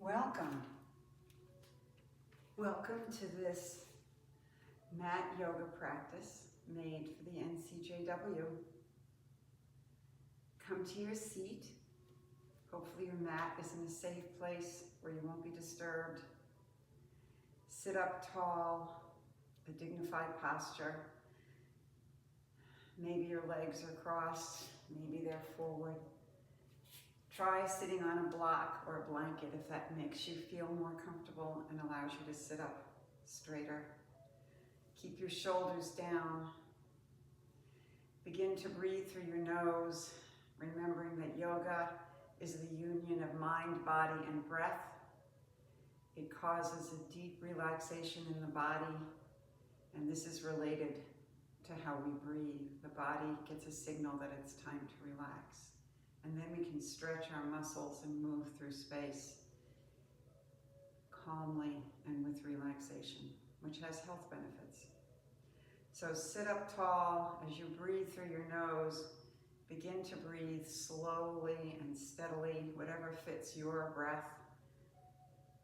Welcome. Welcome to this mat yoga practice made for the NCJW. Come to your seat. Hopefully your mat is in a safe place where you won't be disturbed. Sit up tall, a dignified posture. Maybe your legs are crossed, maybe they're forward. Try sitting on a block or a blanket if that makes you feel more comfortable and allows you to sit up straighter. Keep your shoulders down. Begin to breathe through your nose, remembering that yoga is the union of mind, body, and breath. It causes a deep relaxation in the body, and this is related to how we breathe. The body gets a signal that it's time to relax. And then we can stretch our muscles and move through space calmly and with relaxation, which has health benefits. So sit up tall. As you breathe through your nose, begin to breathe slowly and steadily, whatever fits your breath.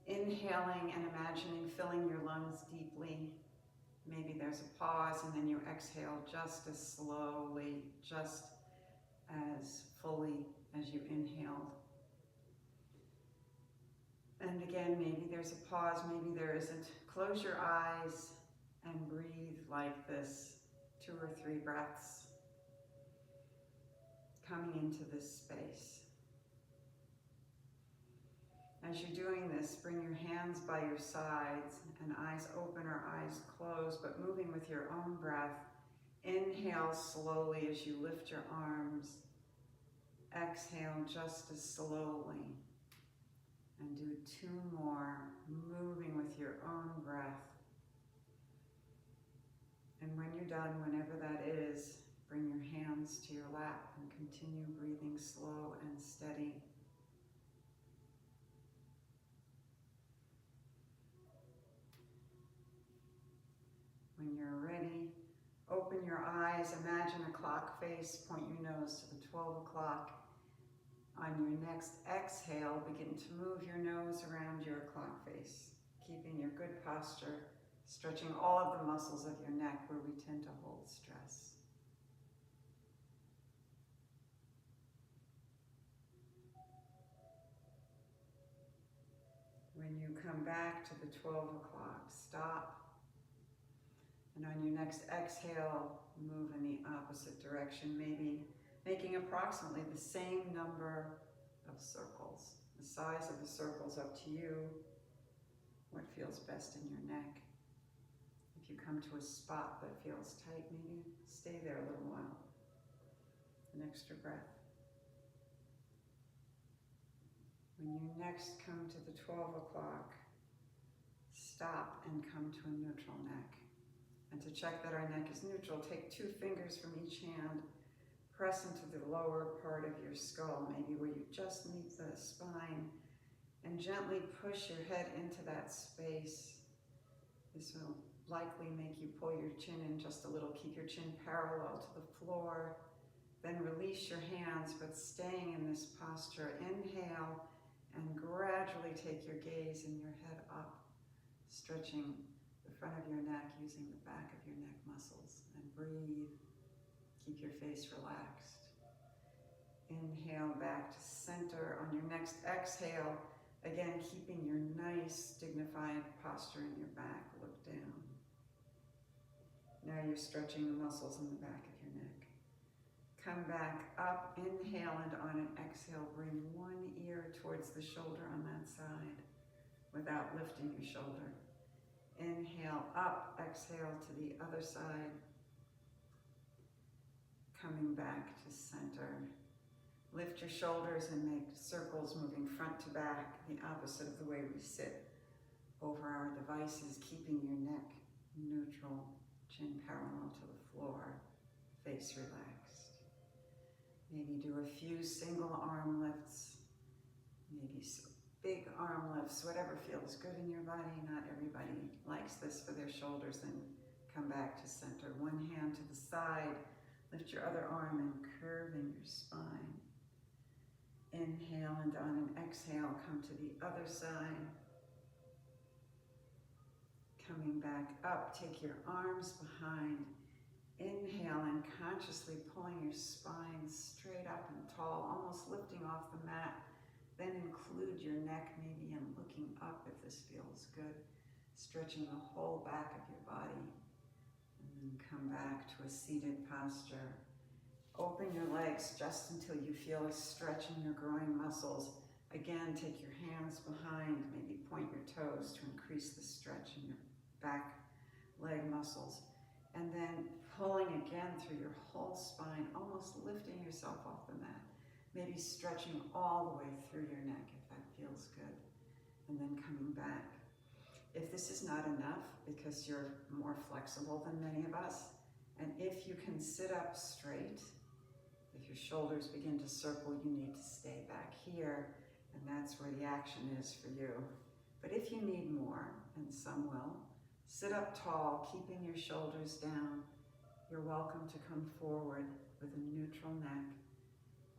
Inhaling and imagining filling your lungs deeply. Maybe there's a pause and then you exhale just as slowly, just as fully as you inhaled. And again, maybe there's a pause, maybe there isn't. Close your eyes and breathe like this, 2 or 3 breaths coming into this space. As you're doing this, bring your hands by your sides and eyes open or eyes closed, but moving with your own breath. Inhale slowly as you lift your arms. Exhale just as slowly. And do 2 more, moving with your own breath. And when you're done, whenever that is, bring your hands to your lap and continue breathing slow and steady. When you're ready, open your eyes, imagine a clock face, point your nose to the 12 o'clock. On your next exhale, begin to move your nose around your clock face, keeping your good posture, stretching all of the muscles of your neck where we tend to hold stress. When you come back to the 12 o'clock, stop. And on your next exhale, move in the opposite direction, maybe making approximately the same number of circles. The size of the circle's up to you. What feels best in your neck. If you come to a spot that feels tight, maybe stay there a little while. An extra breath. When you next come to the 12 o'clock, stop and come to a neutral neck. And to check that our neck is neutral, take 2 fingers from each hand, press into the lower part of your skull, maybe where you just meet the spine, and gently push your head into that space. This will likely make you pull your chin in just a little. Keep your chin parallel to the floor. Then release your hands, but staying in this posture. Inhale and gradually take your gaze and your head up, stretching the front of your neck using the back of your neck muscles. And breathe. Keep your face relaxed. Inhale back to center. On your next exhale, again keeping your nice dignified posture in your back. Look down. Now you're stretching the muscles in the back of your neck. Come back up. Inhale, and on an exhale, bring one ear towards the shoulder on that side without lifting your shoulder. Inhale up, exhale to the other side. Coming back to center. Lift your shoulders and make circles moving front to back, the opposite of the way we sit over our devices, keeping your neck neutral, chin parallel to the floor, face relaxed. Maybe do a few single arm lifts, maybe some big arm lifts, whatever feels good in your body. Not everybody likes this for their shoulders. Then come back to center. One hand to the side. Lift your other arm and curving your spine. Inhale, and on an exhale, come to the other side. Coming back up, take your arms behind. Inhale and consciously pulling your spine straight up and tall, almost lifting off the mat. Then include your neck maybe in looking up if this feels good. Stretching the whole back of your body. And then come back to a seated posture. Open your legs just until you feel a stretch in your groin muscles. Again, take your hands behind, maybe point your toes to increase the stretch in your back leg muscles. And then pulling again through your whole spine, almost lifting yourself off the mat. Maybe stretching all the way through your neck if that feels good. And then coming back. If this is not enough, because you're more flexible than many of us, and if you can sit up straight, if your shoulders begin to circle, you need to stay back here, and that's where the action is for you. But if you need more, and some will, sit up tall, keeping your shoulders down. You're welcome to come forward with a neutral neck,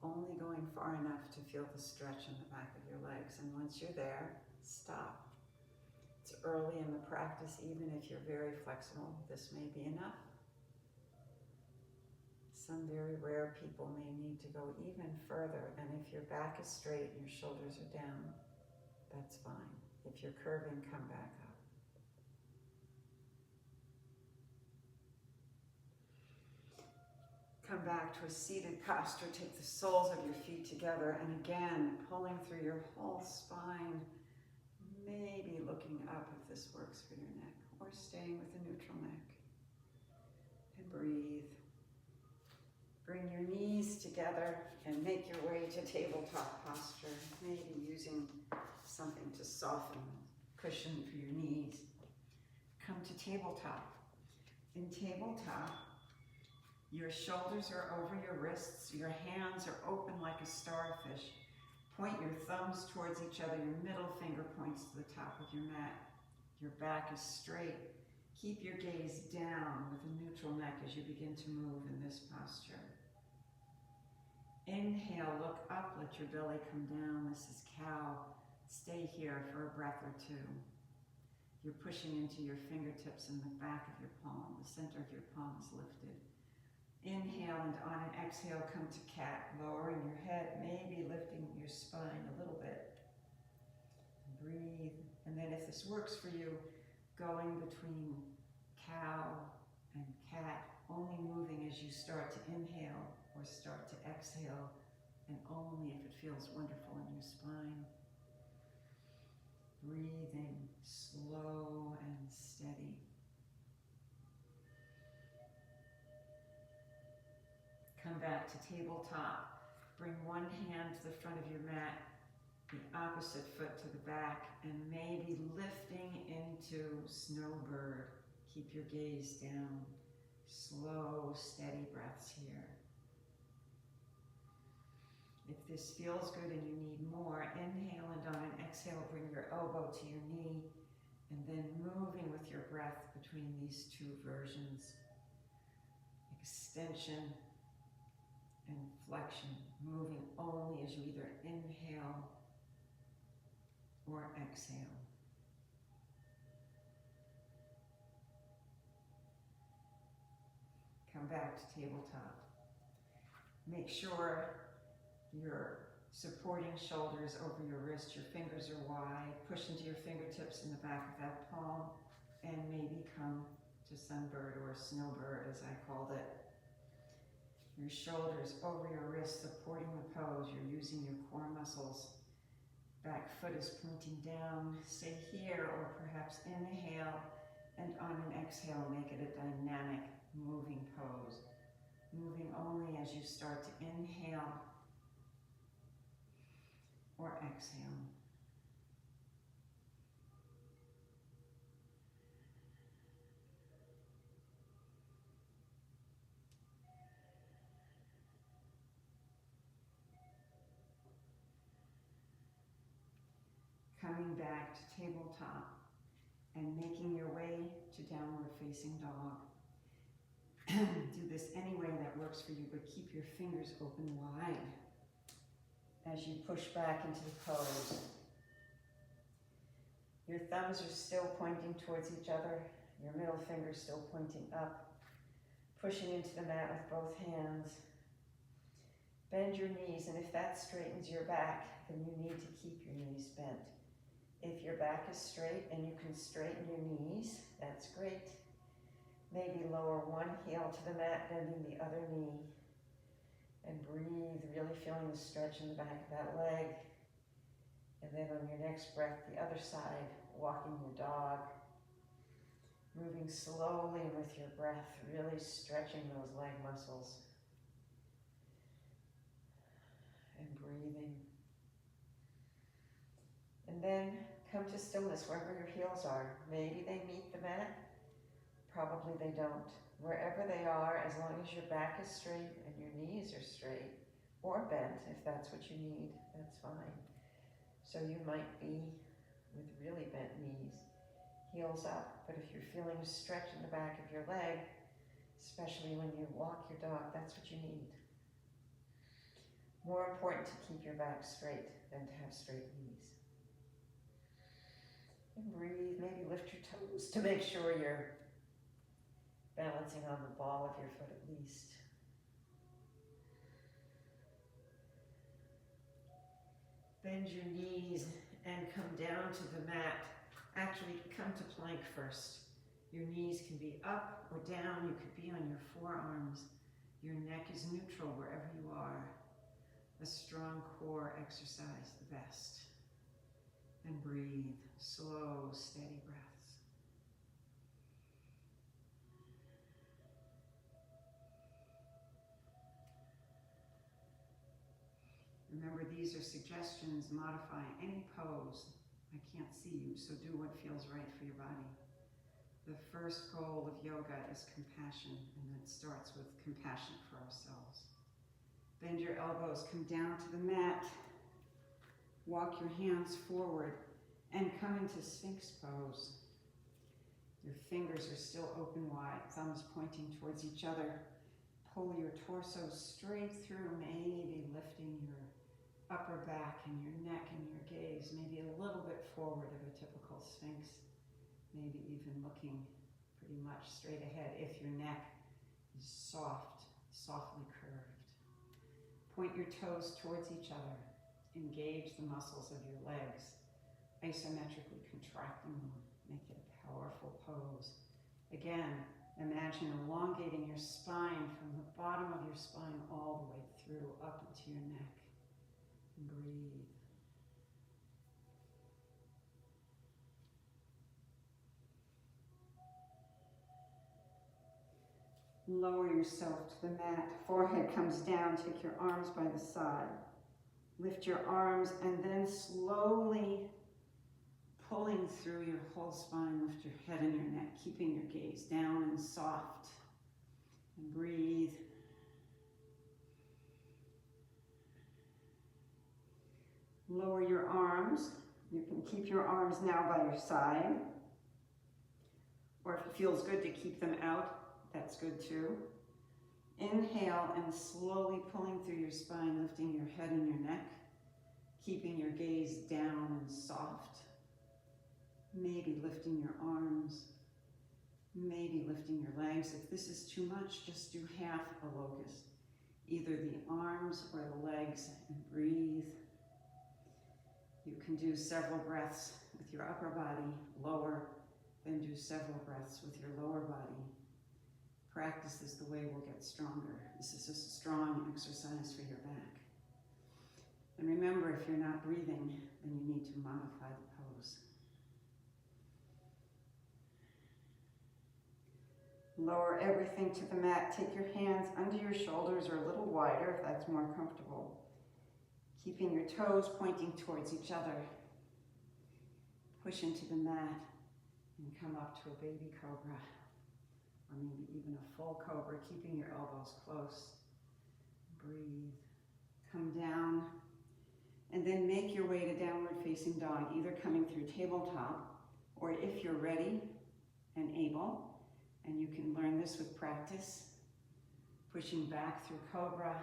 only going far enough to feel the stretch in the back of your legs. And once you're there, stop. It's early in the practice, even if you're very flexible, this may be enough. Some very rare people may need to go even further, and if your back is straight and your shoulders are down, that's fine. If you're curving, come back up. Come back to a seated posture. Take the soles of your feet together, and again, pulling through your whole spine, maybe looking up if this works for your neck, or staying with a neutral neck. And breathe. Bring your knees together and make your way to tabletop posture, maybe using something to soften the cushion for your knees. Come to tabletop. In tabletop, your shoulders are over your wrists, your hands are open like a starfish. Point your thumbs towards each other, your middle finger points to the top of your mat. Your back is straight. Keep your gaze down with a neutral neck as you begin to move in this posture. Inhale, look up, let your belly come down. This is cow. Stay here for a breath or two. You're pushing into your fingertips in the back of your palm. The center of your palm is lifted. Inhale, and on an exhale, come to cat, lowering your head, maybe lifting your spine a little bit. Breathe, and then if this works for you, going between cow and cat, only moving as you start to inhale or start to exhale, and only if it feels wonderful in your spine. Breathing slow and steady. Come back to tabletop. Bring one hand to the front of your mat, the opposite foot to the back, and maybe lifting into snowbird. Keep your gaze down. Slow, steady breaths here. If this feels good and you need more, inhale, and on an exhale, bring your elbow to your knee, and then moving with your breath between these two versions. Extension and flexion, moving only as you either inhale or exhale. Come back to tabletop. Make sure your supporting shoulders over your wrist, your fingers are wide. Push into your fingertips in the back of that palm, and maybe come to sunbird or snowbird, as I called it. Your shoulders over your wrists, supporting the pose. You're using your core muscles. Back foot is pointing down. Stay here, or perhaps inhale, and on an exhale, make it a dynamic, moving pose. Moving only as you start to inhale or exhale. Coming back to tabletop and making your way to downward facing dog. Do this any way that works for you, but keep your fingers open wide. as you push back into the pose. Your thumbs are still pointing towards each other, your middle finger still pointing up, pushing into the mat with both hands. Bend your knees, and if that straightens your back, then you need to keep your knees bent. If your back is straight and you can straighten your knees, that's great. Maybe lower one heel to the mat, bending the other knee. And breathe, really feeling the stretch in the back of that leg. And then on your next breath, the other side, walking your dog. Moving slowly with your breath, really stretching those leg muscles. And breathing. And then come to stillness wherever your heels are. Maybe they meet the mat, probably they don't. Wherever they are, as long as your back is straight and your knees are straight, or bent, if that's what you need, that's fine. So you might be with really bent knees, heels up, but if you're feeling a stretch in the back of your leg, especially when you walk your dog, that's what you need. More important to keep your back straight than to have straight knees. And breathe, maybe lift your toes to make sure you're balancing on the ball of your foot at least. Bend your knees and come down to the mat. Actually, come to plank first. Your knees can be up or down. You could be on your forearms. Your neck is neutral wherever you are. A strong core exercise, the best. And breathe, slow, steady breaths. Remember, these are suggestions. Modify any pose. I can't see you, so do what feels right for your body. The first goal of yoga is compassion, and it starts with compassion for ourselves. Bend your elbows, come down to the mat. Walk your hands forward and come into Sphinx pose. Your fingers are still open wide, thumbs pointing towards each other. Pull your torso straight through, maybe lifting your upper back and your neck and your gaze, maybe a little bit forward of a typical Sphinx, maybe even looking pretty much straight ahead if your neck is soft, softly curved. Point your toes towards each other. Engage the muscles of your legs, isometrically contracting them. Make it a powerful pose. Again, imagine elongating your spine from the bottom of your spine all the way through up into your neck. And breathe. Lower yourself to the mat. Forehead comes down. Take your arms by the side. Lift your arms and then slowly pulling through your whole spine. Lift your head and your neck, keeping your gaze down and soft. And breathe. Lower your arms. You can keep your arms now by your side. Or if it feels good to keep them out, that's good too. Inhale and slowly pulling through your spine, lifting your head and your neck, keeping your gaze down and soft. Maybe lifting your arms, maybe lifting your legs. If this is too much, just do half a locust. Either the arms or the legs, and breathe. You can do several breaths with your upper body, lower, then do several breaths with your lower body. Practice is the way we'll get stronger. This is just a strong exercise for your back. And remember, if you're not breathing, then you need to modify the pose. Lower everything to the mat. Take your hands under your shoulders or a little wider if that's more comfortable. Keeping your toes pointing towards each other. Push into the mat and come up to a baby cobra. Or maybe even a full cobra, keeping your elbows close. Breathe. Come down. And then make your way to downward facing dog, either coming through tabletop, or if you're ready and able, and you can learn this with practice, pushing back through cobra,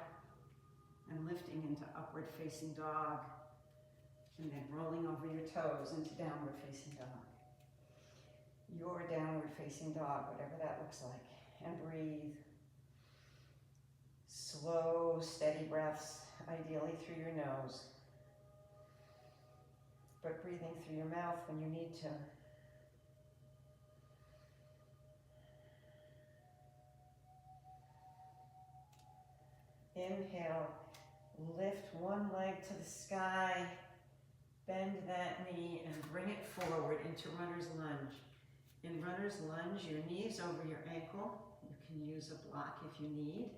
and lifting into upward facing dog, and then rolling over your toes into downward facing dog. Your downward facing dog, whatever that looks like. And breathe. Slow, steady breaths, ideally through your nose. But breathing through your mouth when you need to. Inhale, lift one leg to the sky, bend that knee and bring it forward into runner's lunge. In runner's lunge, your knees over your ankle. You can use a block if you need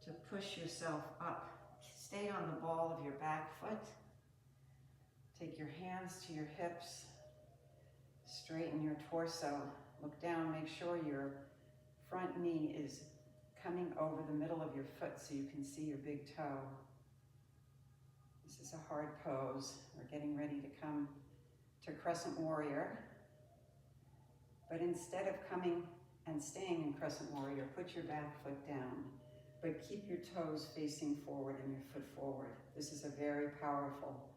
to push yourself up. Stay on the ball of your back foot. Take your hands to your hips. Straighten your torso. Look down, make sure your front knee is coming over the middle of your foot so you can see your big toe. This is a hard pose. We're getting ready to come to Crescent Warrior. But instead of coming and staying in Crescent Warrior, put your back foot down, but keep your toes facing forward and your foot forward. This is a very powerful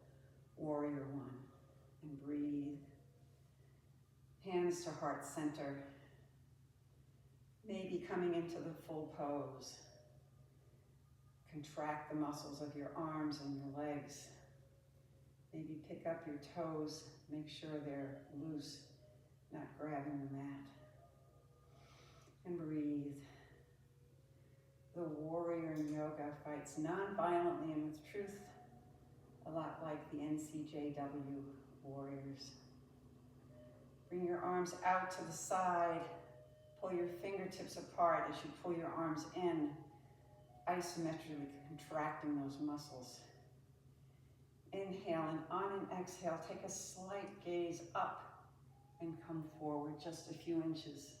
Warrior One. And breathe. Hands to heart center. Maybe coming into the full pose. Contract the muscles of your arms and your legs. Maybe pick up your toes, make sure they're loose, not grabbing the mat. And breathe. The warrior in yoga fights non-violently and with truth, a lot like the NCJW warriors. Bring your arms out to the side. Pull your fingertips apart as you pull your arms in, isometrically contracting those muscles. Inhale, and on an exhale, take a slight gaze up and come forward just a few inches,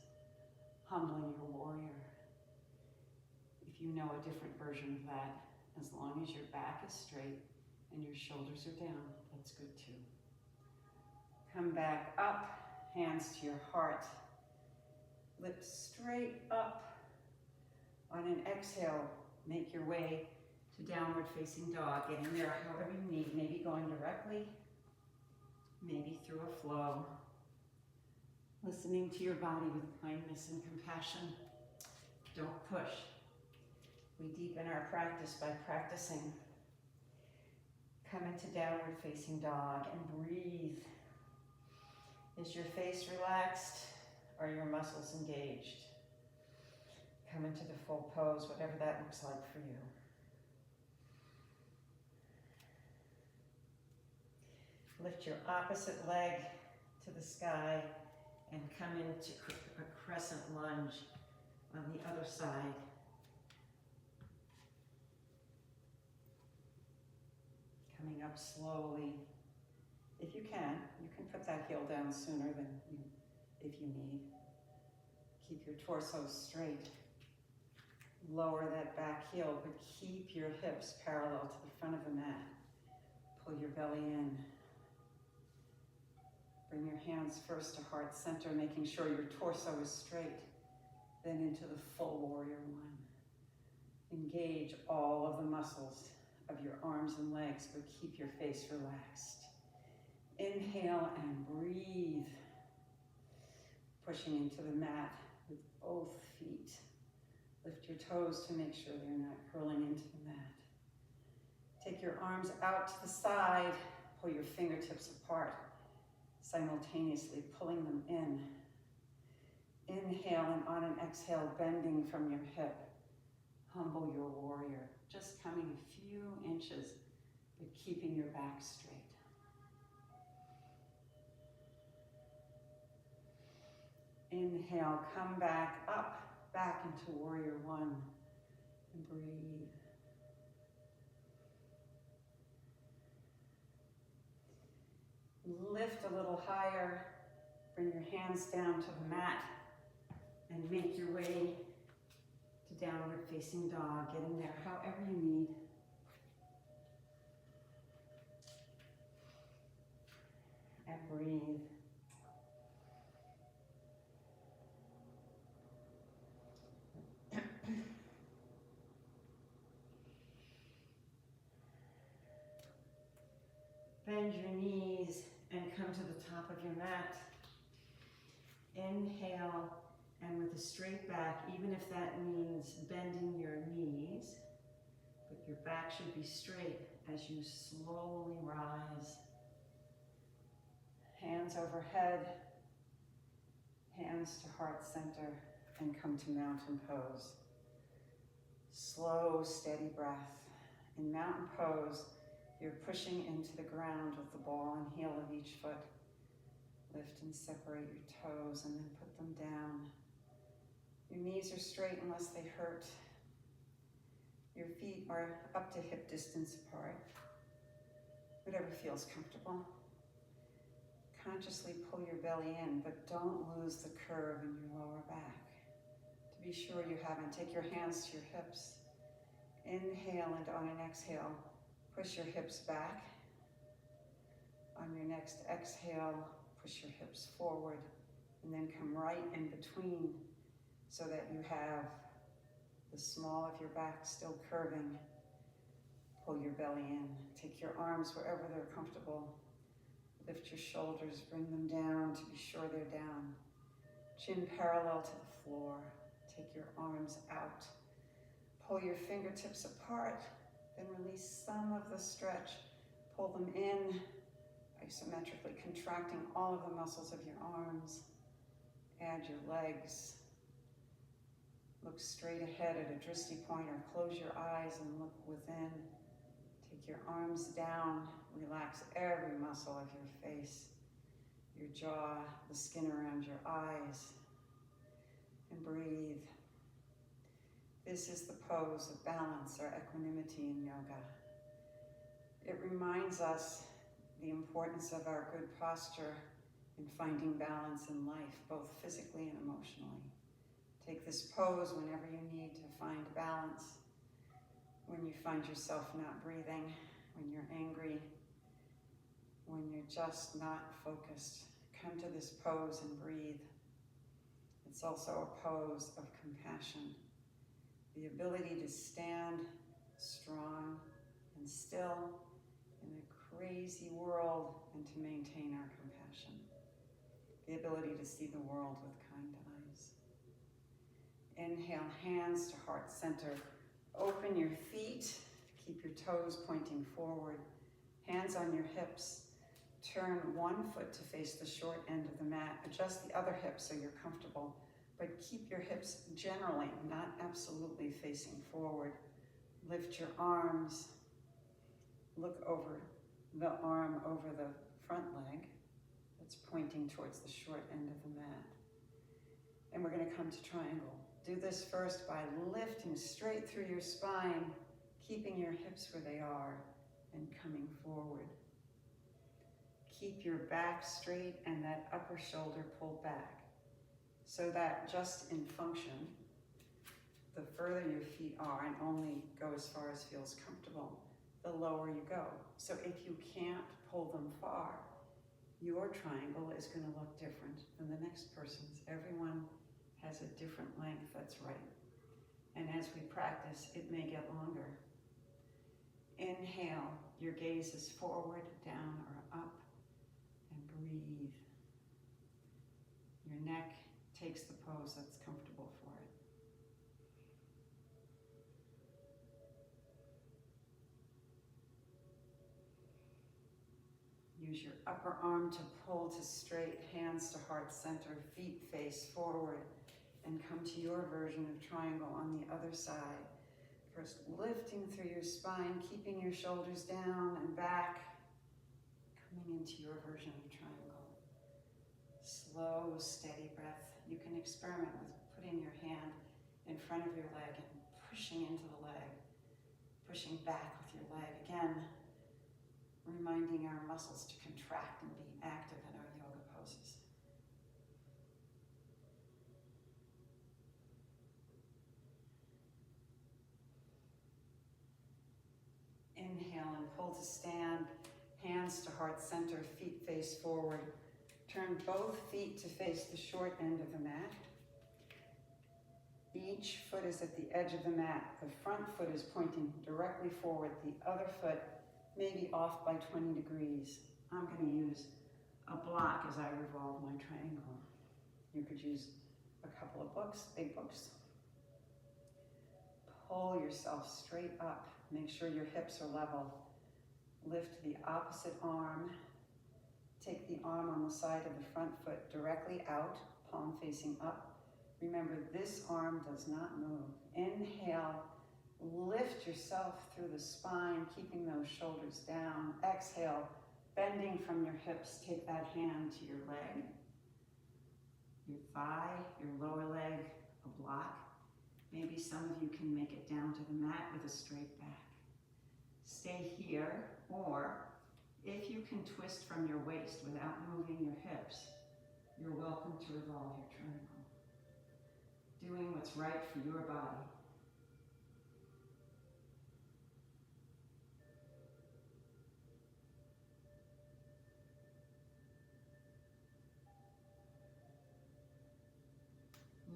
humbling your warrior. If you know a different version of that, as long as your back is straight and your shoulders are down, that's good too. Come back up, hands to your heart. Lift straight up. On an exhale, make your way to downward facing dog, getting there however you need, maybe going directly, maybe through a flow. Listening to your body with kindness and compassion. Don't push. We deepen our practice by practicing. Come into downward facing dog and breathe. Is your face relaxed? Are your muscles engaged? Come into the full pose, whatever that looks like for you. Lift your opposite leg to the sky and come into a crescent lunge on the other side. Coming up slowly. If you can put that heel down sooner than if you need. Keep your torso straight. Lower that back heel, but keep your hips parallel to the front of the mat. Pull your belly in. Bring your hands first to heart center, making sure your torso is straight, then into the full Warrior One. Engage all of the muscles of your arms and legs, but keep your face relaxed. Inhale and breathe. Pushing into the mat with both feet. Lift your toes to make sure they're not curling into the mat. Take your arms out to the side. Pull your fingertips apart, simultaneously pulling them in. Inhale, and on an exhale, bending from your hip. Humble your warrior. Just coming a few inches, but keeping your back straight. Inhale, come back up, back into Warrior One, and breathe. Lift a little higher, bring your hands down to the mat, and make your way to downward facing dog, getting there however you need. And breathe. Bend your knees and come to the top of your mat. Inhale, and with a straight back, even if that means bending your knees, but your back should be straight as you slowly rise. Hands overhead, hands to heart center, and come to mountain pose. Slow, steady breath. In mountain pose, you're pushing into the ground with the ball and heel of each foot. Lift and separate your toes and then put them down. Your knees are straight unless they hurt. Your feet are up to hip distance apart. Whatever feels comfortable. Consciously pull your belly in, but don't lose the curve in your lower back. To be sure you haven't, take your hands to your hips. Inhale, and on an exhale, push your hips back. On your next exhale, push your hips forward, and then come right in between so that you have the small of your back still curving. Pull your belly in. Take your arms wherever they're comfortable. Lift your shoulders, bring them down to be sure they're down. Chin parallel to the floor. Take your arms out. Pull your fingertips apart, then release some of the stretch. Pull them in, isometrically contracting all of the muscles of your arms. Add your legs. Look straight ahead at a drishti point or close your eyes and look within. Take your arms down. Relax every muscle of your face, your jaw, the skin around your eyes, and breathe. This is the pose of balance or equanimity in yoga. It reminds us the importance of our good posture in finding balance in life, both physically and emotionally. Take this pose whenever you need to find balance, when you find yourself not breathing, when you're angry, when you're just not focused. Come to this pose and breathe. It's also a pose of compassion. The ability to stand strong and still in a crazy world and to maintain our compassion. The ability to see the world with kind eyes. Inhale, hands to heart center. Open your feet. Keep your toes pointing forward. Hands on your hips. Turn one foot to face the short end of the mat. Adjust the other hip so you're comfortable, but keep your hips generally, not absolutely facing forward. Lift your arms. Look over the arm over the front leg that's pointing towards the short end of the mat. And we're going to come to triangle. Do this first by lifting straight through your spine, keeping your hips where they are, and coming forward. Keep your back straight and that upper shoulder pulled back, so that just in function, the further your feet are, and only go as far as feels comfortable, the lower you go. So if you can't pull them far, your triangle is going to look different than the next person's. Everyone has a different length that's right. And as we practice, it may get longer. Inhale, your gaze is forward, down, or up, and breathe. Your neck takes the pose that's comfortable for it. Use your upper arm to pull to straight, hands to heart center, feet face forward, and come to your version of triangle on the other side. First, lifting through your spine, keeping your shoulders down and back, coming into your version of triangle. Slow, steady breath. You can experiment with putting your hand in front of your leg and pushing into the leg, pushing back with your leg. Again, reminding our muscles to contract and be active in our yoga poses. Inhale and pull to stand, hands to heart center, feet face forward. Turn both feet to face the short end of the mat. Each foot is at the edge of the mat. The front foot is pointing directly forward. The other foot maybe off by 20 degrees. I'm going to use a block as I revolve my triangle. You could use a couple of books, big books. Pull yourself straight up. Make sure your hips are level. Lift the opposite arm. Take the arm on the side of the front foot directly out, palm facing up. Remember, this arm does not move. Inhale, lift yourself through the spine, keeping those shoulders down. Exhale, bending from your hips, take that hand to your leg, your thigh, your lower leg, a block. Maybe some of you can make it down to the mat with a straight back. Stay here, or if you can twist from your waist without moving your hips, you're welcome to revolve your triangle. Doing what's right for your body.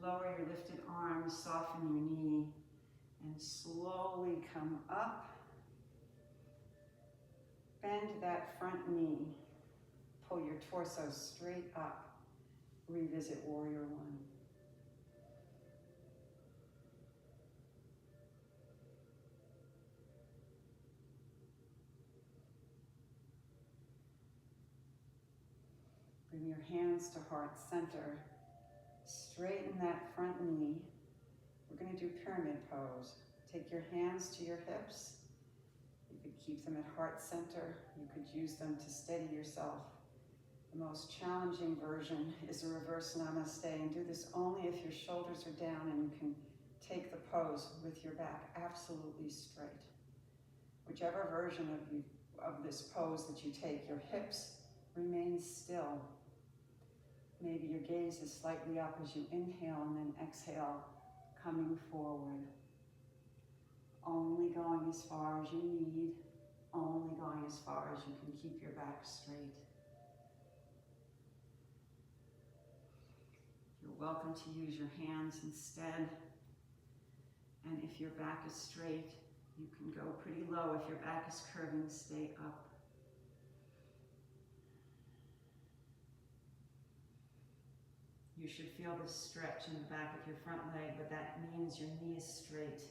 Lower your lifted arms, soften your knee, and slowly come up. Bend that front knee. Pull your torso straight up. Revisit Warrior One. Bring your hands to heart center. Straighten that front knee. We're going to do pyramid pose. Take your hands to your hips. You could keep them at heart center. You could use them to steady yourself. The most challenging version is a reverse namaste, and do this only if your shoulders are down and you can take the pose with your back absolutely straight. Whichever version of this pose that you take, your hips remain still. Maybe your gaze is slightly up as you inhale and then exhale, coming forward. Only going as far as you need, only going as far as you can keep your back straight. You're welcome to use your hands instead. And if your back is straight, you can go pretty low. If your back is curving, stay up. You should feel this stretch in the back of your front leg, but that means your knee is straight.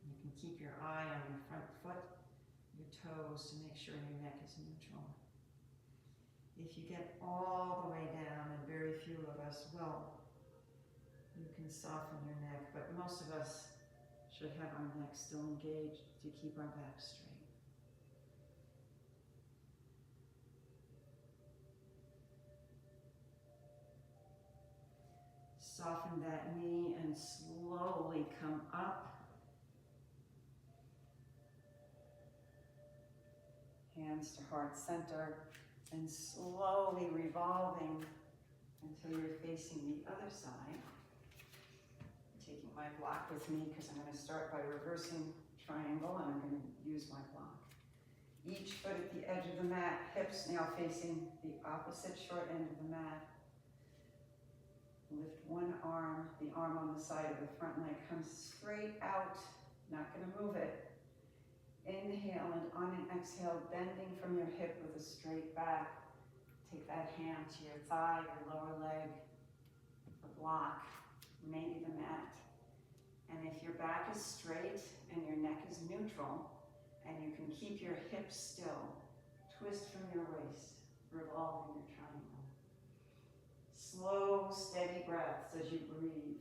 You can keep your eye on your front foot, your toes, to make sure your neck is neutral. If you get all the way down, and very few of us will, you can soften your neck, but most of us should have our neck still engaged to keep our back straight. Soften that knee and slowly come up. Hands to heart center, and slowly revolving until you're facing the other side. I'm taking my block with me because I'm going to start by reversing triangle, and I'm going to use my block. Each foot at the edge of the mat, hips now facing the opposite short end of the mat. Lift one arm, the arm on the side of the front leg comes straight out, not going to move it. Inhale, and on an exhale, bending from your hip with a straight back. Take that hand to your thigh, your lower leg, the block, maybe the mat. And if your back is straight and your neck is neutral, and you can keep your hips still, twist from your waist, revolving your triangle. Slow, steady breaths as you breathe.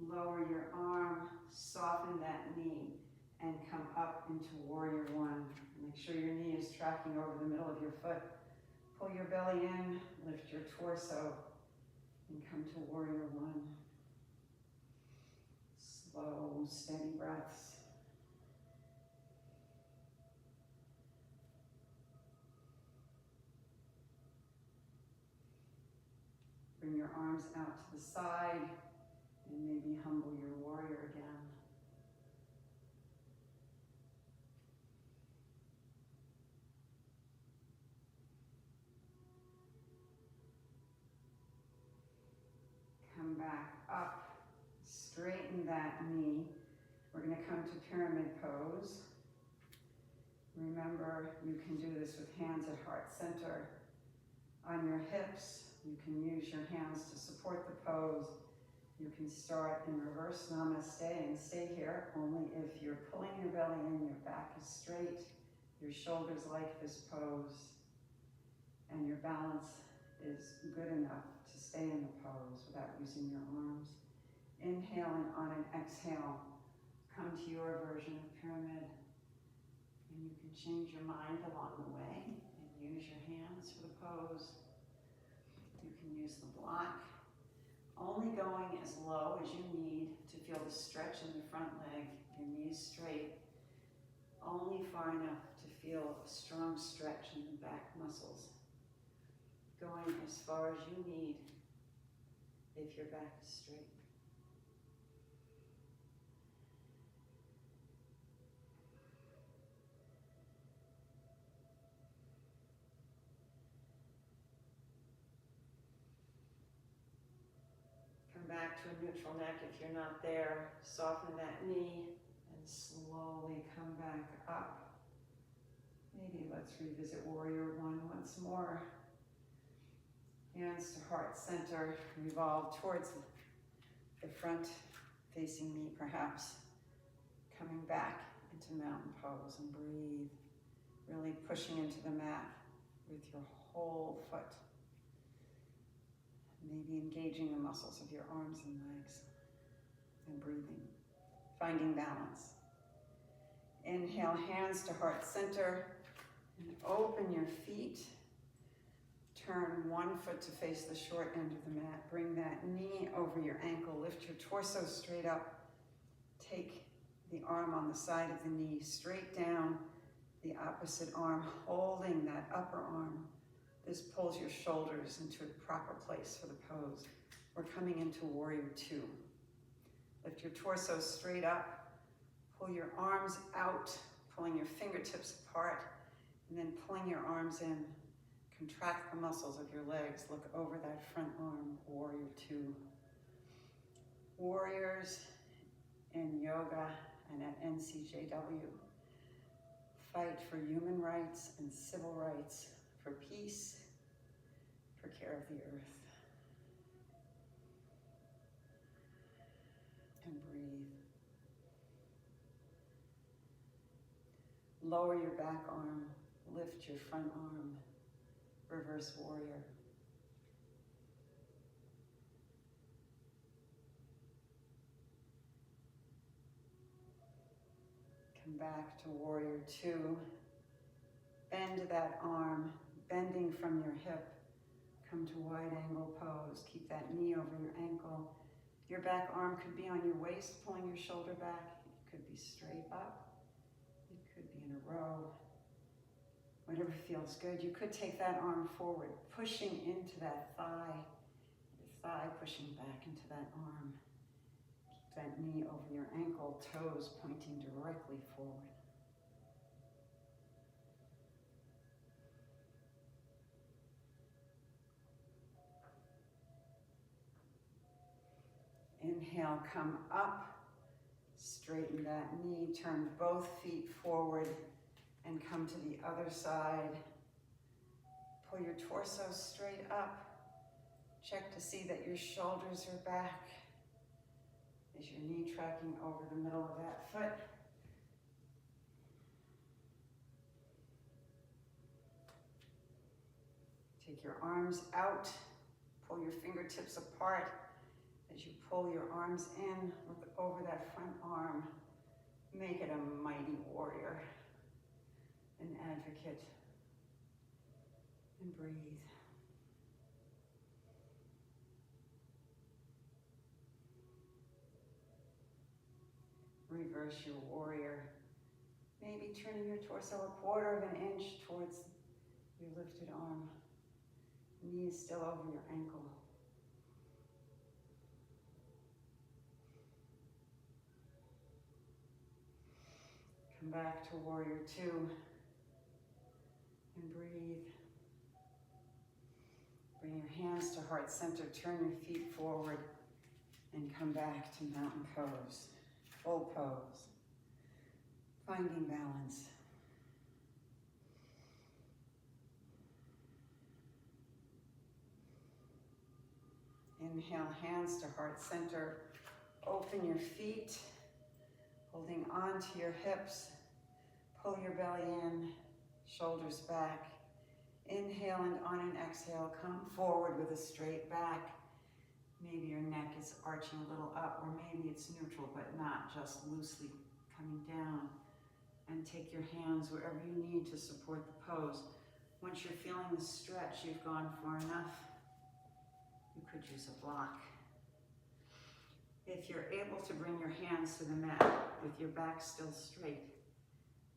Lower your arm, soften that knee, and come up into Warrior One. Make sure your knee is tracking over the middle of your foot. Pull your belly in, lift your torso, and come to Warrior One. Slow, steady breaths. Bring your arms out to the side, and maybe humble your warrior again. that knee. We're going to come to pyramid pose. Remember, you can do this with hands at heart center on your hips. You can use your hands to support the pose. You can start in reverse namaste and stay here only if you're pulling your belly in, your back is straight, your shoulders like this pose, and your balance is good enough to stay in the pose without using your arms. Inhale, and on an exhale, come to your version of pyramid. And you can change your mind along the way and use your hands for the pose. You can use the block, only going as low as you need to feel the stretch in the front leg, your knees straight, only far enough to feel a strong stretch in the back muscles. Going as far as you need if your back is straight. Come back to a neutral neck if you're not there. Soften that knee and slowly come back up. Maybe let's revisit Warrior One once more. Hands to heart center, revolve towards the front facing me perhaps. Coming back into mountain pose and breathe. Really pushing into the mat with your whole foot. Maybe engaging the muscles of your arms and legs. And breathing. Finding balance. Inhale, hands to heart center. And open your feet. Turn one foot to face the short end of the mat. Bring that knee over your ankle. Lift your torso straight up. Take the arm on the side of the knee straight down. The opposite arm holding that upper arm. This pulls your shoulders into a proper place for the pose. We're coming into Warrior Two. Lift your torso straight up. Pull your arms out, pulling your fingertips apart, and then pulling your arms in. Contract the muscles of your legs. Look over that front arm, Warrior Two. Warriors in yoga and at NCJW fight for human rights and civil rights, for peace, for care of the earth. And breathe. Lower your back arm, lift your front arm. Reverse warrior. Come back to Warrior Two. Bend that arm, bending from your hip. Come to wide angle pose. Keep that knee over your ankle. Your back arm could be on your waist, pulling your shoulder back. It could be straight up. It could be in a row. Whatever feels good. You could take that arm forward, pushing into that thigh. Your thigh pushing back into that arm. Keep that knee over your ankle, toes pointing directly forward. Inhale, come up, straighten that knee, turn both feet forward and come to the other side. Pull your torso straight up. Check to see that your shoulders are back. Is your knee tracking over the middle of that foot? Take your arms out, pull your fingertips apart. As you pull your arms in, look over that front arm. Make it a mighty warrior, an advocate, and breathe. Reverse your warrior. Maybe turning your torso a quarter of an inch towards your lifted arm. Knee is still over your ankle. Come back to Warrior Two and breathe. Bring your hands to heart center, turn your feet forward and come back to mountain pose. full pose, finding balance. Inhale, hands to heart center. Open your feet, holding on to your hips. Pull your belly in, shoulders back. Inhale, and on an exhale, come forward with a straight back. Maybe your neck is arching a little up, or maybe it's neutral, but not just loosely coming down. And take your hands wherever you need to support the pose. Once you're feeling the stretch, you've gone far enough. You could use a block. If you're able to bring your hands to the mat with your back still straight,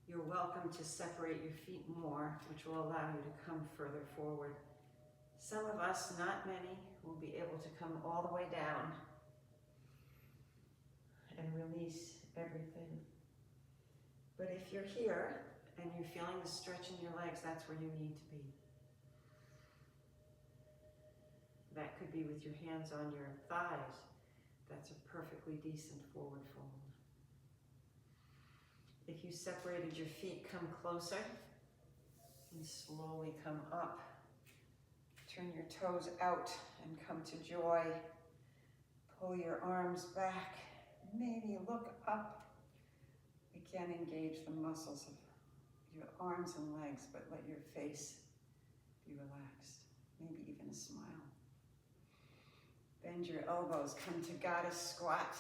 you're welcome to separate your feet more, which will allow you to come further forward. Some of us, not many, will be able to come all the way down and release everything. But if you're here and you're feeling the stretch in your legs, that's where you need to be. That could be with your hands on your thighs. That's a perfectly decent forward fold. If you separated your feet, come closer and slowly come up. Turn your toes out and come to joy. Pull your arms back. Maybe look up. Again, engage the muscles of your arms and legs, but let your face be relaxed. Maybe even a smile. Bend your elbows, come to goddess squat.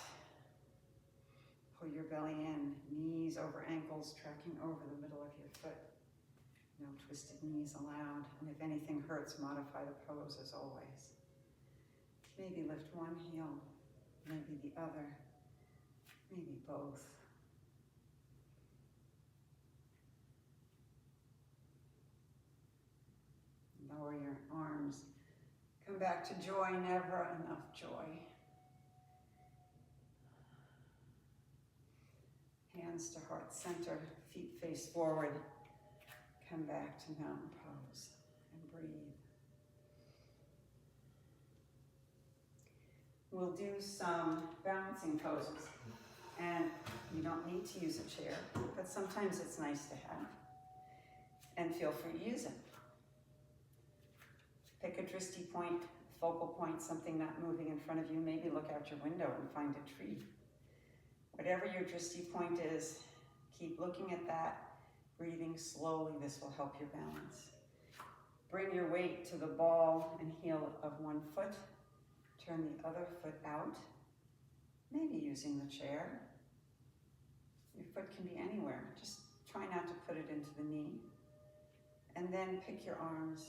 Pull your belly in, knees over ankles, tracking over the middle of your foot. No twisted knees allowed, and if anything hurts, modify the pose as always. Maybe lift one heel, maybe the other, maybe both. Lower your arms. Come back to joy, never enough joy. Hands to heart center, feet face forward. Come back to mountain pose and breathe. We'll do some balancing poses. And you don't need to use a chair, but sometimes it's nice to have. And feel free to use it. Pick a drishti point, focal point, something not moving in front of you. Maybe look out your window and find a tree. Whatever your drishti point is, keep looking at that, breathing slowly. This will help your balance. Bring your weight to the ball and heel of one foot. Turn the other foot out, maybe using the chair. Your foot can be anywhere. Just try not to put it into the knee. And then pick your arms.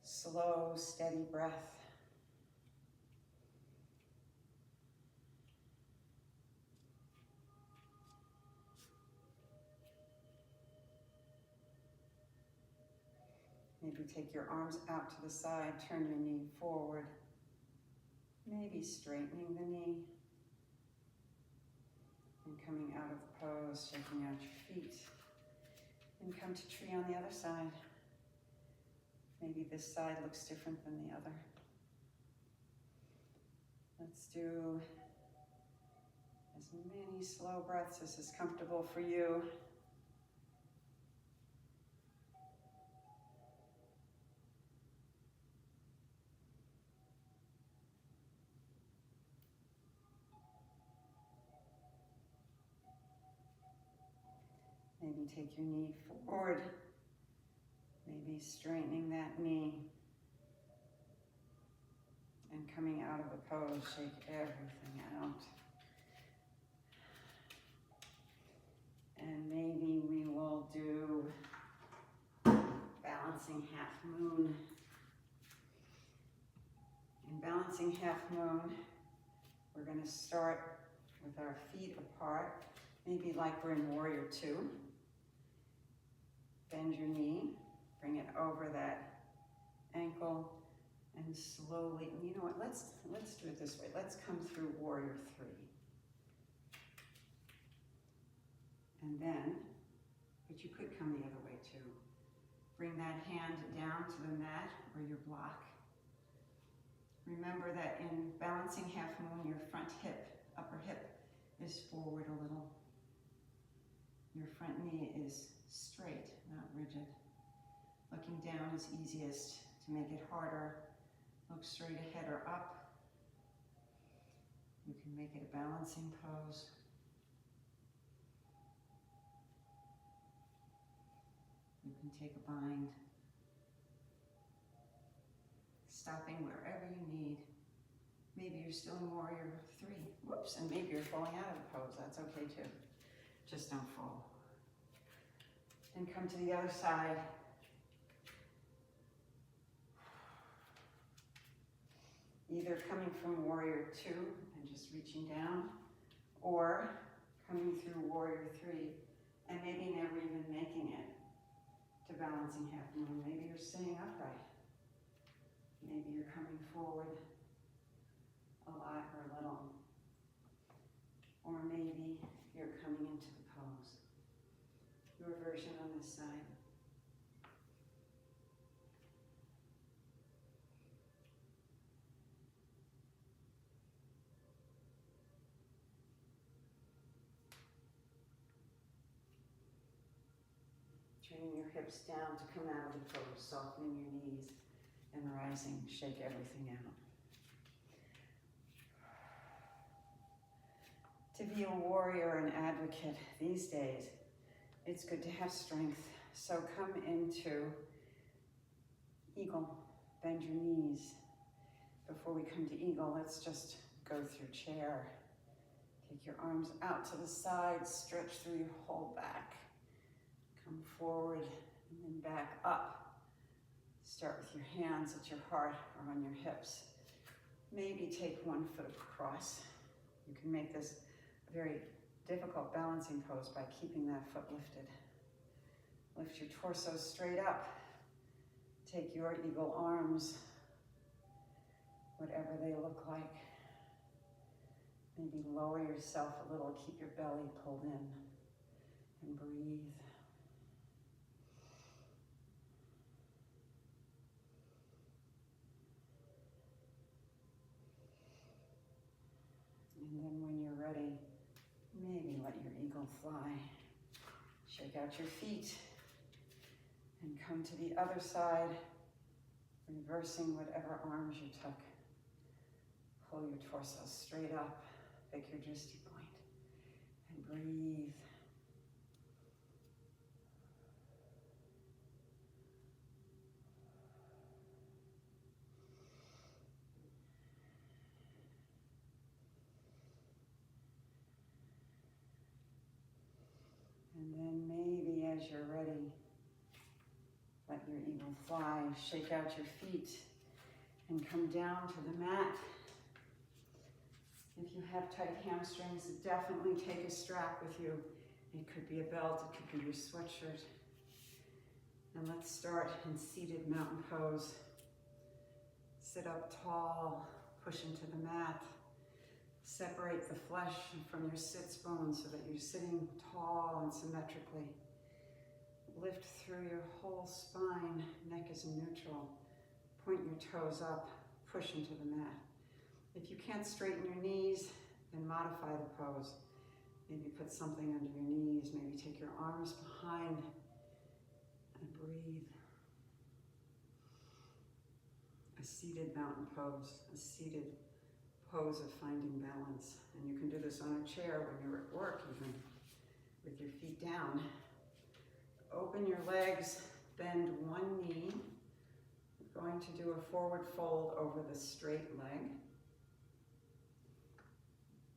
Slow, steady breath. Maybe take your arms out to the side, turn your knee forward. Maybe straightening the knee. And coming out of the pose, shaking out your feet. And come to tree on the other side. Maybe this side looks different than the other. Let's do as many slow breaths as is comfortable for you. Maybe take your knee forward. Maybe straightening that knee. And coming out of the pose, shake everything out. And maybe we will do balancing half moon. In balancing half moon, we're going to start with our feet apart, maybe like we're in warrior two. Bend your knee, bring it over that ankle, and slowly, and you know what, let's do it this way. Let's come through warrior three. And then, but you could come the other way too. Bring that hand down to the mat or your block. Remember that in balancing half moon, your front hip upper hip is forward a little. Your front knee is straight, not rigid. Looking down is easiest. To make it harder, look straight ahead or up. You can make it a balancing pose. You can take a bind. Stopping wherever you need. Maybe you're still in warrior 3. Whoops, and maybe you're falling out of the pose. That's okay too. Just don't fall. And come to the other side. Either coming from warrior 2 and just reaching down, or coming through warrior 3 and maybe never even making it to balancing half moon. Maybe you're sitting upright. Maybe you're coming forward a lot or a little. Or maybe you're coming into the pose. Your version on this side. Turning your hips down to come out of the pose, softening your knees and rising, shake everything out. To be a warrior and advocate these days, it's good to have strength. So come into eagle, bend your knees. Before we come to eagle, let's just go through chair. Take your arms out to the side, stretch through your whole back. Come forward and then back up. Start with your hands at your heart or on your hips. Maybe take one foot across. You can make this a very difficult balancing pose by keeping that foot lifted. Lift your torso straight up. Take your eagle arms, whatever they look like. Maybe lower yourself a little, keep your belly pulled in, and breathe. And then when you're ready, maybe let your eagle fly. Shake out your feet and come to the other side, reversing whatever arms you took. Pull your torso straight up, pick your drishti point, and breathe. And then maybe as you're ready, let your eagle fly. Shake out your feet and come down to the mat. If you have tight hamstrings, definitely take a strap with you. It could be a belt, it could be your sweatshirt. And let's start in seated mountain pose. Sit up tall, push into the mat. Separate the flesh from your sits bones so that you're sitting tall and symmetrically. Lift through your whole spine, neck is neutral. Point your toes up, push into the mat. If you can't straighten your knees, then modify the pose. Maybe put something under your knees, maybe take your arms behind and breathe. A seated mountain pose, a seated pose of finding balance. And you can do this on a chair when you're at work even, with your feet down. Open your legs, bend one knee. We're going to do a forward fold over the straight leg.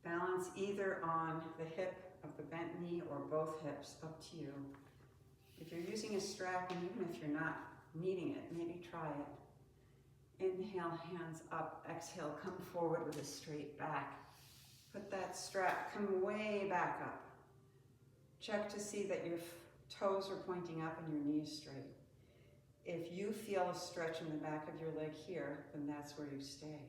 Balance either on the hip of the bent knee or both hips, up to you. If you're using a strap, and even if you're not needing it, maybe try it. Inhale, hands up. Exhale, come forward with a straight back. Put that strap, come way back up. Check to see that your toes are pointing up and your knees straight. If you feel a stretch in the back of your leg here, then that's where you stay.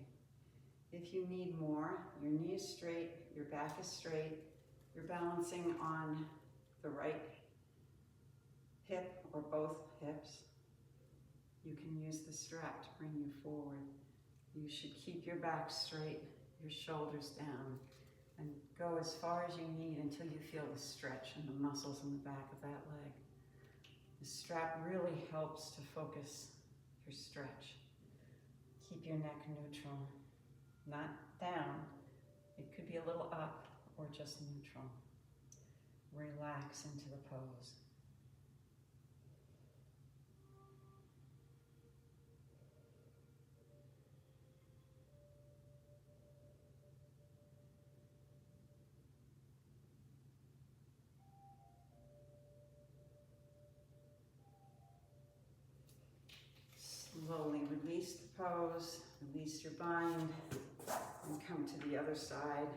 If you need more, your knee is straight, your back is straight, you're balancing on the right hip or both hips, you can use the strap to bring you forward. You should keep your back straight, your shoulders down, And go as far as you need until you feel the stretch in the muscles in the back of that leg. The strap really helps to focus your stretch. Keep your neck neutral, not down. It could be a little up or just neutral. Relax into the pose. Slowly release the pose, release your bind, and come to the other side.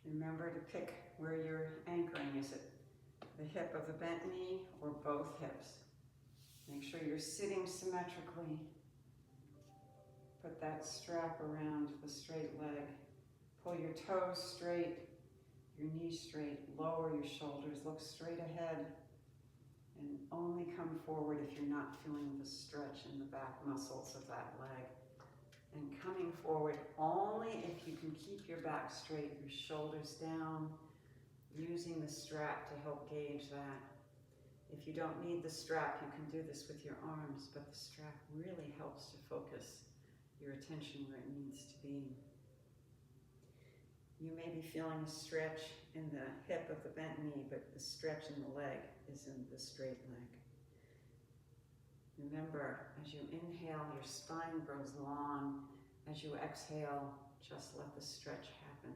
Remember to pick where you're anchoring. Is it the hip of the bent knee or both hips? Make sure you're sitting symmetrically. Put that strap around the straight leg. Pull your toes straight, your knees straight. Lower your shoulders, look straight ahead. And only come forward if you're not feeling the stretch in the back muscles of that leg. And coming forward only if you can keep your back straight, your shoulders down, using the strap to help gauge that. If you don't need the strap, you can do this with your arms, but the strap really helps to focus your attention where it needs to be. You may be feeling a stretch in the hip of the bent knee, but the stretch in the leg is in the straight leg. Remember, as you inhale, your spine grows long. As you exhale, just let the stretch happen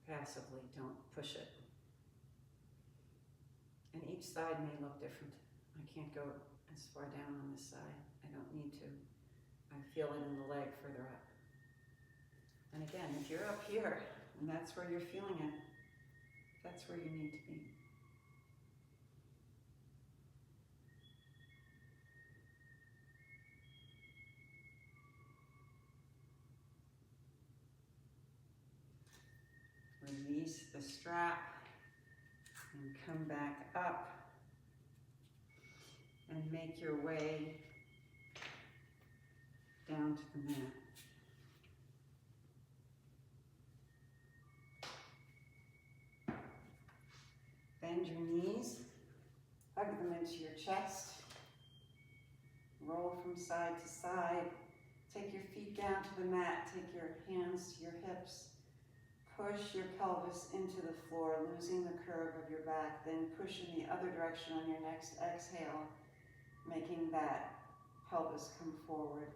passively, don't push it. And each side may look different. I can't go as far down on this side. I don't need to. I feel it in the leg further up. And again, if you're up here, and that's where you're feeling it, that's where you need to be. Release the strap and come back up and make your way down to the mat. Bend your knees, hug them into your chest, roll from side to side, take your feet down to the mat, take your hands to your hips, push your pelvis into the floor, losing the curve of your back, then push in the other direction on your next exhale, making that pelvis come forward.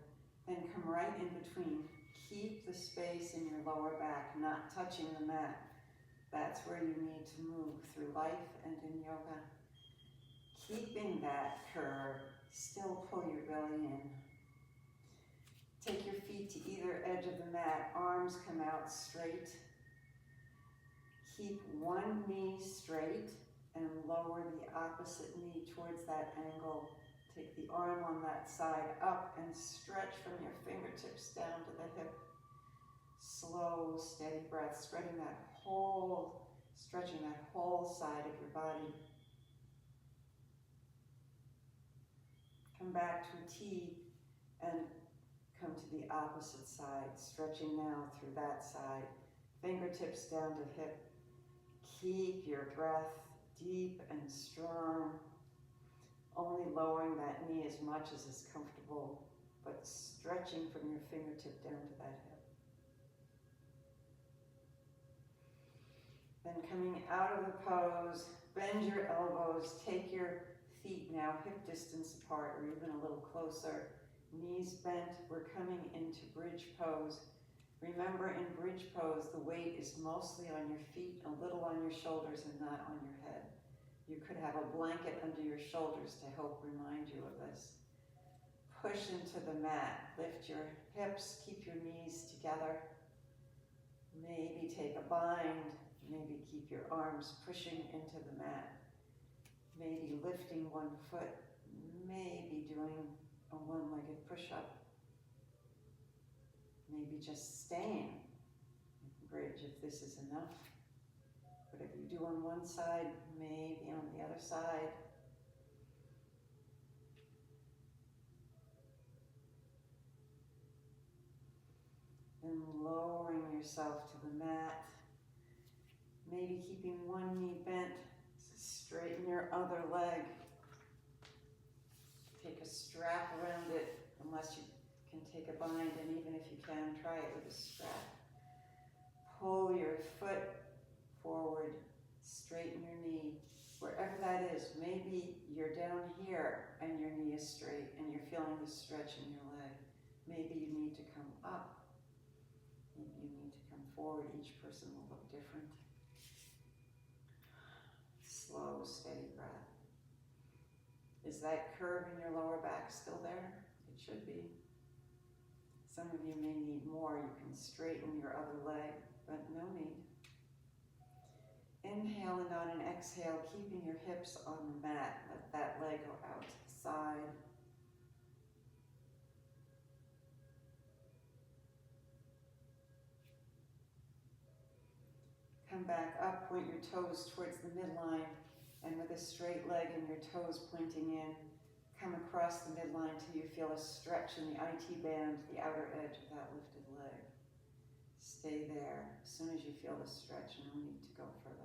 Then come right in between. Keep the space in your lower back, not touching the mat. That's where you need to move through life and in yoga. Keeping that curve, still pull your belly in. Take your feet to either edge of the mat, arms come out straight. Keep one knee straight and lower the opposite knee towards that angle. Take the arm on that side up and stretch from your fingertips down to the hip. Slow, steady breath, stretching that whole side of your body. Come back to a T and come to the opposite side, stretching now through that side. Fingertips down to hip. Keep your breath deep and strong, only lowering that knee as much as is comfortable, but stretching from your fingertip down to that hip. Then coming out of the pose, bend your elbows, take your feet now hip distance apart or even a little closer. Knees bent, we're coming into bridge pose. Remember, in bridge pose, the weight is mostly on your feet, a little on your shoulders and not on your head. You could have a blanket under your shoulders to help remind you of this. Push into the mat, lift your hips, keep your knees together. Maybe take a bind, maybe keep your arms pushing into the mat. Maybe lifting one foot, maybe doing a one-legged push-up. Maybe just staying in bridge if this is enough. But if you do on one side, maybe on the other side. And lowering your yourself to the mat. Maybe keeping one knee bent, straighten your other leg. Take a strap around it, unless you can take a bind, and even if you can, try it with a strap. Pull your foot forward, straighten your knee, wherever that is. Maybe you're down here and your knee is straight and you're feeling the stretch in your leg. Maybe you need to come up. Maybe you need to come forward. Each person will look different. Slow, steady breath. Is that curve in your lower back still there? It should be. Some of you may need more. You can straighten your other leg, but no need. Inhale, and on an exhale, keeping your hips on the mat. Let that leg go out to the side. Come back up, point your toes towards the midline, and with a straight leg and your toes pointing in, come across the midline till you feel a stretch in the IT band, the outer edge of that lifted leg. Stay there. As soon as you feel the stretch, no need to go further.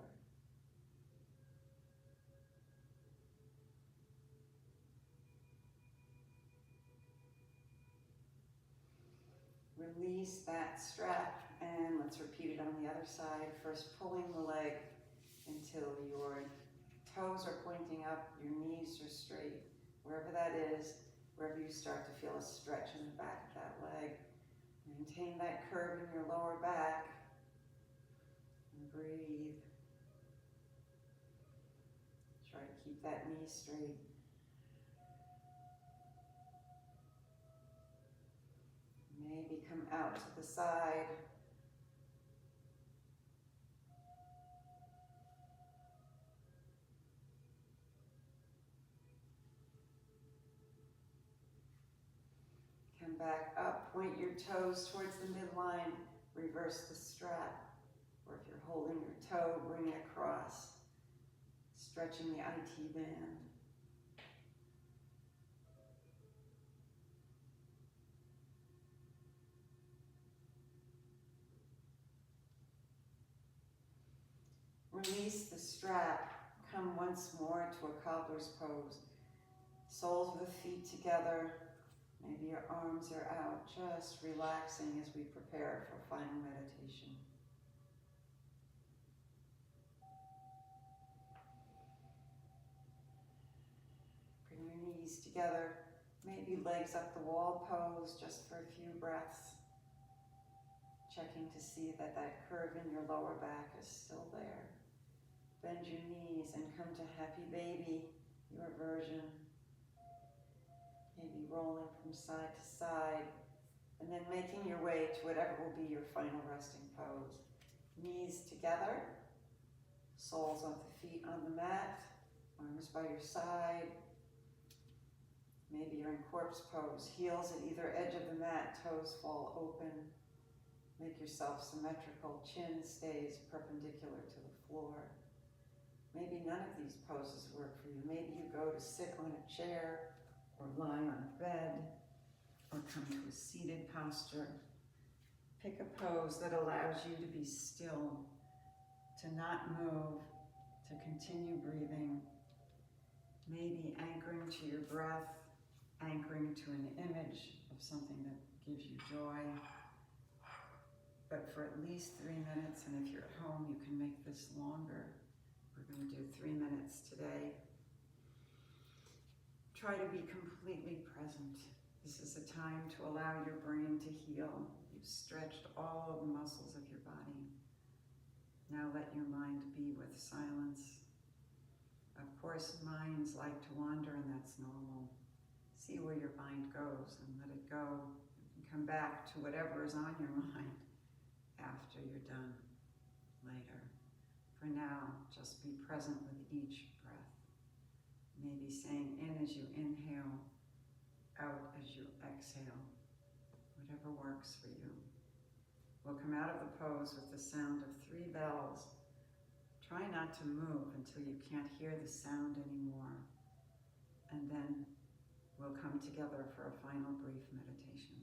Release that strap, and let's repeat it on the other side. First, pulling the leg until your toes are pointing up, your knees are straight. Wherever that is, wherever you start to feel a stretch in the back of that leg. Maintain that curve in your lower back. And breathe. Try to keep that knee straight. Maybe come out to the side. Come back up, point your toes towards the midline, reverse the strap. Or if you're holding your toe, bring it across, stretching the IT band. Release the strap. Come once more to a cobbler's pose. Soles of the feet together. Maybe your arms are out, just relaxing as we prepare for final meditation. Bring your knees together. Maybe legs up the wall pose just for a few breaths. Checking to see that that curve in your lower back is still there. Bend your knees and come to happy baby, your version. Maybe rolling from side to side, and then making your way to whatever will be your final resting pose. Knees together, soles of the feet on the mat, arms by your side. Maybe you're in corpse pose, heels at either edge of the mat, toes fall open. Make yourself symmetrical, chin stays perpendicular to the floor. Maybe none of these poses work for you. Maybe you go to sit on a chair, or lie on a bed, or come to a seated posture. Pick a pose that allows you to be still, to not move, to continue breathing. Maybe anchoring to your breath, anchoring to an image of something that gives you joy. But for at least 3 minutes, and if you're at home, you can make this longer. We're going to do 3 minutes today. Try to be completely present. This is a time to allow your brain to heal. You've stretched all of the muscles of your body. Now let your mind be with silence. Of course, minds like to wander, and that's normal. See where your mind goes and let it go. You can come back to whatever is on your mind after you're done later. For now, just be present with each breath. Maybe saying in as you inhale, out as you exhale, whatever works for you. We'll come out of the pose with the sound of 3 bells. Try not to move until you can't hear the sound anymore. And then we'll come together for a final brief meditation.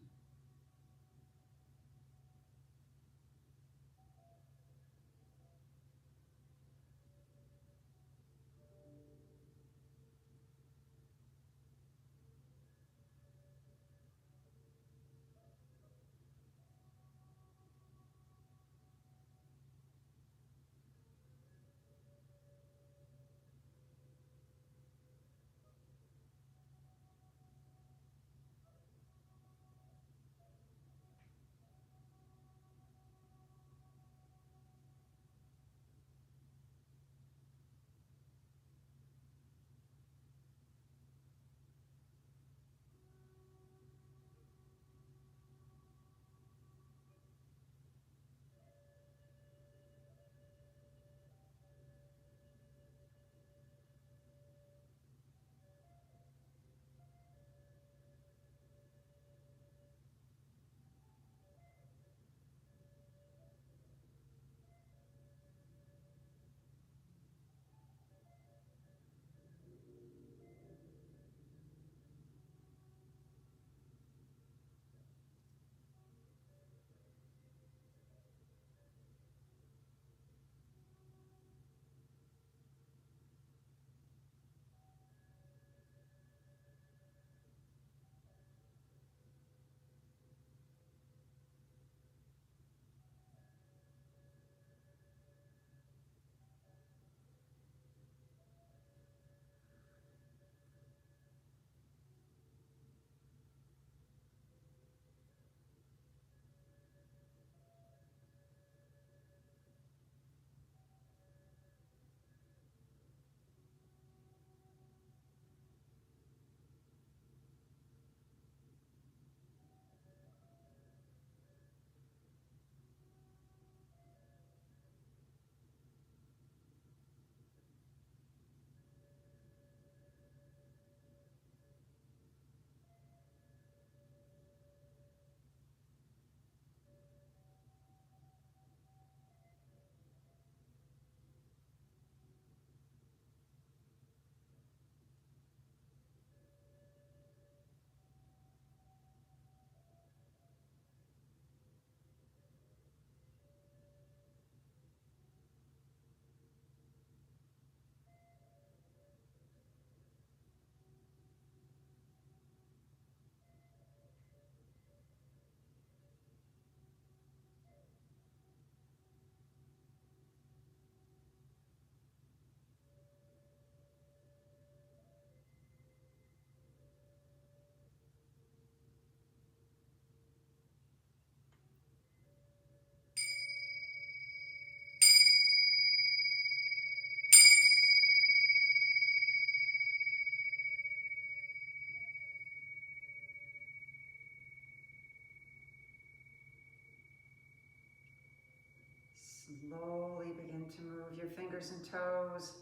Slowly begin to move your fingers and toes.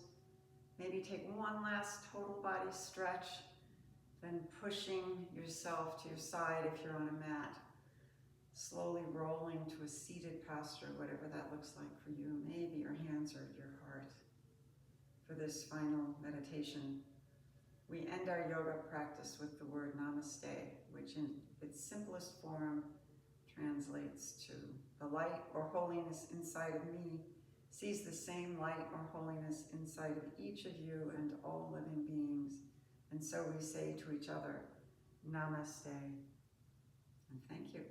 Maybe take one last total body stretch, then pushing yourself to your side if you're on a mat. Slowly rolling to a seated posture, whatever that looks like for you. Maybe your hands are at your heart. For this final meditation, we end our yoga practice with the word namaste, which in its simplest form translates to the light or holiness inside of me sees the same light or holiness inside of each of you and all living beings. And so we say to each other, namaste, and thank you.